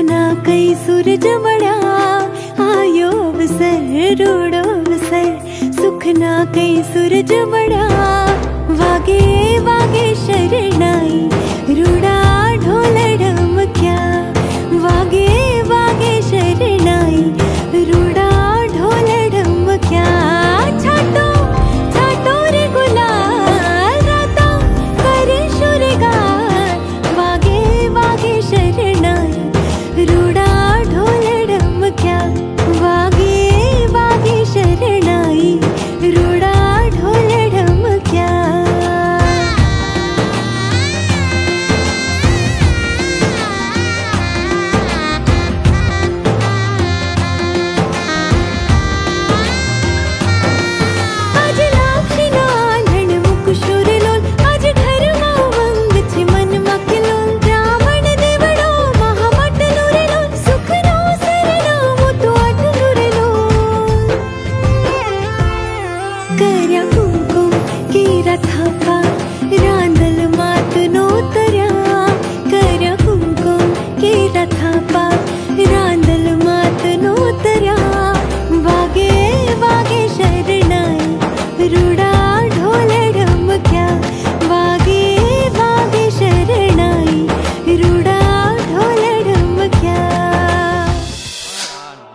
ना कई सूरज मड़ा आयो बसर रोड़ो बसर सुख ना कई सूरज मड़ा वागे वागे शरणाई रूड़ा ढोल ढमक्या वागे वागे शरणाई रूड़ा ढोल ढमक्या छाटो छाटो रे गुलाल राता करे शुरगार वागे वागे शरणाई रूड़ा ढोल ढमक्या वागे वागे शरणाई रूड़ा ढोल ढमक्या। आज लाक्षी नालण मुक शूरलोल आज घर में उमंग छे मन में खिलोल रावण देवड़ो महामट नुरेलोल सुख नो सरनामो तो आठ नुरेलोल कर्या कुमकुम केरा थापा रांदल मात नो तरया कर्या कुमकुम केरा थापा रांदल मात नो तरया वागे वागे शरणाई रूड़ा ढोल ढमक्या वागे वागे शरणाई रूड़ा ढोल ढमक्या।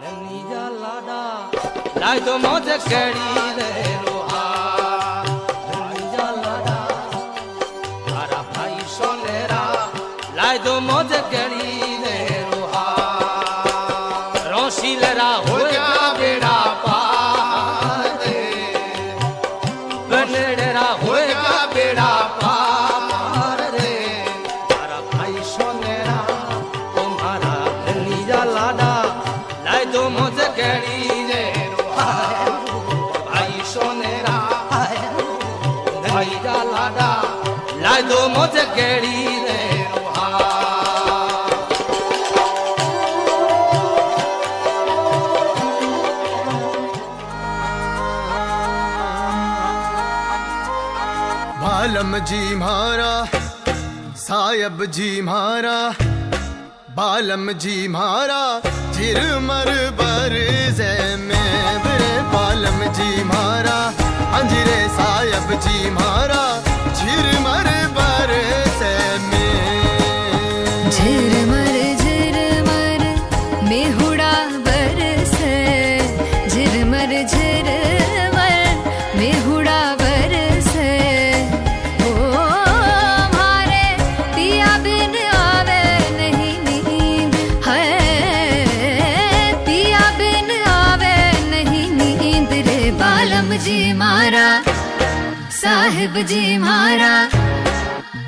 ननिया लाडा लाय तो मौज कड़ी ले रोहा ननिया लाडा तारा भाई सोनेरा लाय तो मौज कड़ी ले रोहा रोशी लरा होया बेड़ा पार दे बनड़रा होएगा बेड़ा पार रे तारा भाई सोनेरा तुम्हारा ननिया लाडा लाय तो मौज कड़ी ले रोहा भाई सोनेरा ननिया लाडा लाय तो मौज कड़ी ले रोहा। बालम जी म्हारा सायब जी म्हारा बालम जी म्हारा झिरमर बर जै में बरे बालम जी म्हारा अंजरे सायब जी म्हारा झिरमर बर जै में झिरमर झिरमर मेहुड़ा बरसे झिरमर झिरमर मेहुड़ा बरसे ओ हमारे पिया बिन आवे नहीं नींद है पिया बिन आवे नहीं नींद रे बालम जी मारा साहिब जी मारा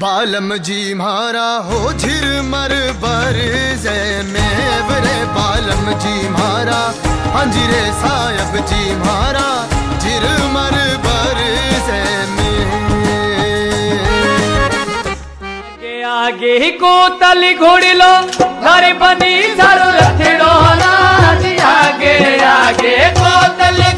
बालम जी म्हारा हो झिरमर बर जै में बरे बालम जी म्हारा अंजरे सायब जी म्हारा झिरमर बर जै में आगे को तली घोड़ी लो घर बनी सारो रथड़ो ना आगे आगे को तली